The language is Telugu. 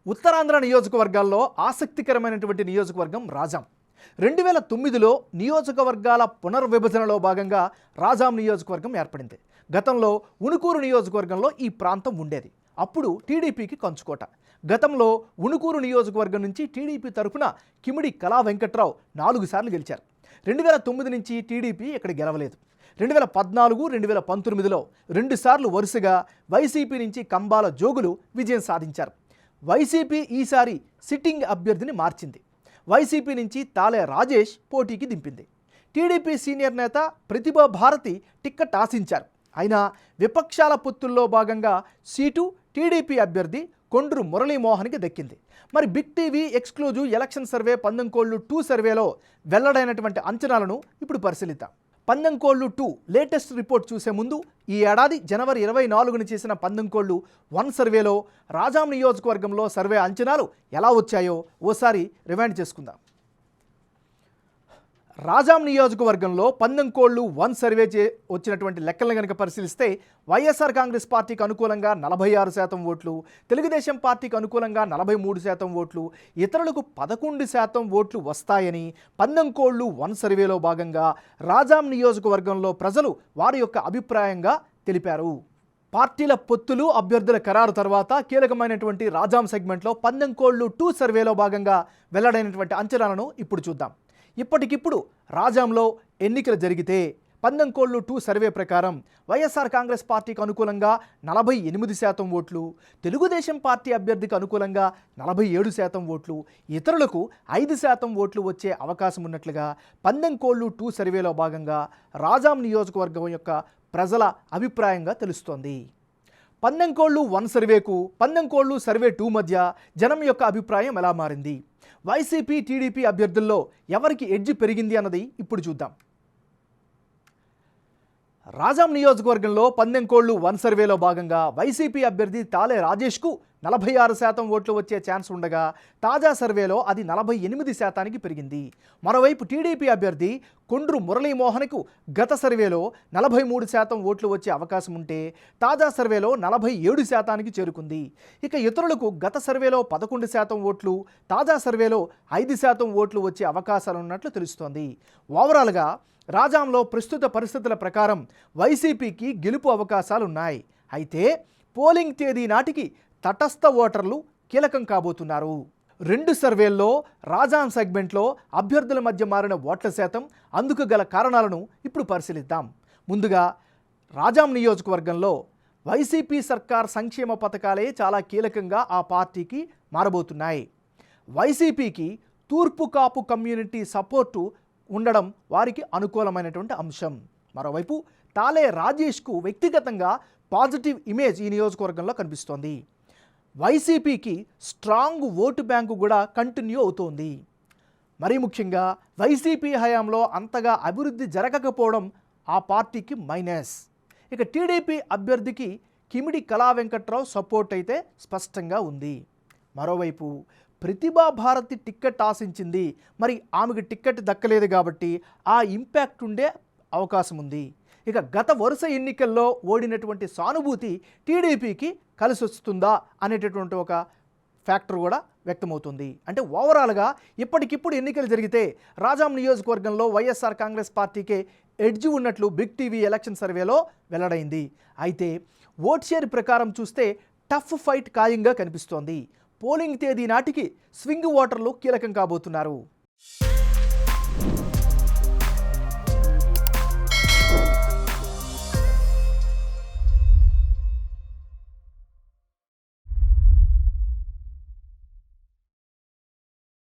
ఉత్తరాంధ్ర నియోజకవర్గాల్లో ఆసక్తికరమైనటువంటి నియోజకవర్గం రాజాం. 2009లో నియోజకవర్గాల పునర్విభజనలో భాగంగా రాజాం నియోజకవర్గం ఏర్పడింది. గతంలో ఉణుకూరు నియోజకవర్గంలో ఈ ప్రాంతం ఉండేది. అప్పుడు టీడీపీకి కంచుకోట. గతంలో ఉణుకూరు నియోజకవర్గం నుంచి టీడీపీ తరఫున కిమిడి కళా వెంకట్రావు 4 సార్లు గెలిచారు. 2009 నుంచి టీడీపీ ఇక్కడ గెలవలేదు. 2014, 2019లో 2 సార్లు వరుసగా వైసీపీ నుంచి కంబాల జోగులు విజయం సాధించారు. వైసీపీ ఈసారి సిట్టింగ్ అభ్యర్థిని మార్చింది. వైసీపీ నుంచి తాలే రాజేష్ పోటీకి దింపింది. టీడీపీ సీనియర్ నేత ప్రతిభా భారతి టిక్కెట్ ఆశించారు. అయినా విపక్షాల పొత్తుల్లో భాగంగా సీటు టీడీపీ అభ్యర్థి కొండ్రు మురళీమోహన్కి దక్కింది. మరి big TV exclusive election survey పందెంకోళ్ళు 2 సర్వేలో వెల్లడైనటువంటి అంచనాలను ఇప్పుడు పరిశీలిద్దాం. పందెంకోళ్ళు 2 లేటెస్ట్ రిపోర్ట్ చూసే ముందు ఈ ఏడాది జనవరి 24న చేసిన పందెంకోళ్ళు 1 సర్వేలో రాజాం నియోజకవర్గంలో సర్వే అంచనాలు ఎలా వచ్చాయో ఓసారి రివైండ్ చేసుకుందాం. రాజాం నియోజకవర్గంలో పందెంకోళ్ళు 1 సర్వే వచ్చినటువంటి లెక్కలను కనుక పరిశీలిస్తే వైఎస్ఆర్ కాంగ్రెస్ పార్టీకి అనుకూలంగా 46% ఓట్లు, తెలుగుదేశం పార్టీకి అనుకూలంగా 43% ఓట్లు, ఇతరులకు 11% ఓట్లు వస్తాయని పందెంకోళ్ళు 1 సర్వేలో భాగంగా రాజాం నియోజకవర్గంలో ప్రజలు వారి యొక్క అభిప్రాయంగా తెలిపారు. పార్టీల పొత్తులు, అభ్యర్థుల ఖరారు తర్వాత కీలకమైనటువంటి రాజాం సెగ్మెంట్లో పందెంకోళ్ళు 2 సర్వేలో భాగంగా వెల్లడైనటువంటి అంచనాలను ఇప్పుడు చూద్దాం. ఇప్పటికిప్పుడు రాజాంలో ఎన్నికలు జరిగితే పందెంకోళ్ళు 2 సర్వే ప్రకారం వైఎస్ఆర్ కాంగ్రెస్ పార్టీకి అనుకూలంగా 48% ఓట్లు, తెలుగుదేశం పార్టీ అభ్యర్థికి అనుకూలంగా 47% ఓట్లు, ఇతరులకు 5% ఓట్లు వచ్చే అవకాశం ఉన్నట్లుగా పందెంకోళ్ళు 2 సర్వేలో భాగంగా రాజాం నియోజకవర్గం యొక్క ప్రజల అభిప్రాయంగా తెలుస్తోంది. పందెంకోళ్ళు 1 సర్వేకు పందెంకోళ్ళు సర్వే 2 మధ్య జనం యొక్క అభిప్రాయం ఎలా మారింది, వైసీపీ టీడీపీ అభ్యర్థుల్లో ఎవరికి ఎడ్జ్ పెరిగింది అన్నది ఇప్పుడు చూద్దాం. రాజాం నియోజకవర్గంలో పందెంకోళ్ళు 1 సర్వేలో భాగంగా వైసీపీ అభ్యర్థి తాలే రాజేష్కు 46% ఓట్లు వచ్చే ఛాన్స్ ఉండగా తాజా సర్వేలో అది 48%కి పెరిగింది. మరోవైపు టీడీపీ అభ్యర్థి కొండ్రు మురళీమోహన్కు గత సర్వేలో 43% ఓట్లు వచ్చే అవకాశం ఉంటే తాజా సర్వేలో 47%కి చేరుకుంది. ఇక ఇతరులకు గత సర్వేలో 11% ఓట్లు, తాజా సర్వేలో 5% ఓట్లు వచ్చే అవకాశాలు ఉన్నట్లు తెలుస్తోంది. ఓవరాల్గా రాజాంలో ప్రస్తుత పరిస్థితుల ప్రకారం వైసీపీకి గెలుపు అవకాశాలున్నాయి. అయితే పోలింగ్ తేదీ నాటికి తటస్థ ఓటర్లు కీలకం కాబోతున్నారు. 2 సర్వేల్లో రాజాం సెగ్మెంట్లో అభ్యర్థుల మధ్య మారిన ఓట్ల శాతం, అందుకు గల కారణాలను ఇప్పుడు పరిశీలిద్దాం. ముందుగా రాజాం నియోజకవర్గంలో వైసీపీ సర్కార్ సంక్షేమ పథకాలే చాలా కీలకంగా ఆ పార్టీకి మారబోతున్నాయి. వైసీపీకి తూర్పు కాపు కమ్యూనిటీ సపోర్టు ఉండడం వారికి అనుకూలమైనటువంటి అంశం. మరోవైపు తాలే రాజేష్కు వ్యక్తిగతంగా పాజిటివ్ ఇమేజ్ ఈ నియోజకవర్గంలో కనిపిస్తోంది. వైసీపీకి స్ట్రాంగ్ ఓటు బ్యాంకు కూడా కంటిన్యూ అవుతోంది. మరీ ముఖ్యంగా వైసీపీ హయాంలో అంతగా అభివృద్ధి జరగకపోవడం ఆ పార్టీకి మైనస్. ఇక టీడీపీ అభ్యర్థికి కిమిడి కళా వెంకట్రావు సపోర్ట్ అయితే స్పష్టంగా ఉంది. మరోవైపు ప్రతిభా భారతి టిక్కెట్ ఆశించింది. మరి ఆమెకు టిక్కెట్ దక్కలేదు కాబట్టి ఆ ఇంపాక్ట్ ఉండే అవకాశం ఉంది. ఇక గత వరుస ఎన్నికల్లో ఓడినటువంటి సానుభూతి టీడీపీకి కలిసి వస్తుందా అనేటటువంటి ఒక ఫ్యాక్టర్ కూడా వ్యక్తమవుతుంది. అంటే ఓవరాల్గా ఇప్పటికిప్పుడు ఎన్నికలు జరిగితే రాజాం నియోజకవర్గంలో వైఎస్ఆర్ కాంగ్రెస్ పార్టీకే ఎడ్జ్ ఉన్నట్లు బిగ్ టీవీ ఎలక్షన్ సర్వేలో వెల్లడైంది. అయితే ఓట్ షేర్ ప్రకారం చూస్తే టఫ్ ఫైట్ ఖాయంగా కనిపిస్తోంది. పోలింగ్ తేదీ నాటికి స్వింగ్ ఓటర్లు కీలకం కాబోతున్నారు.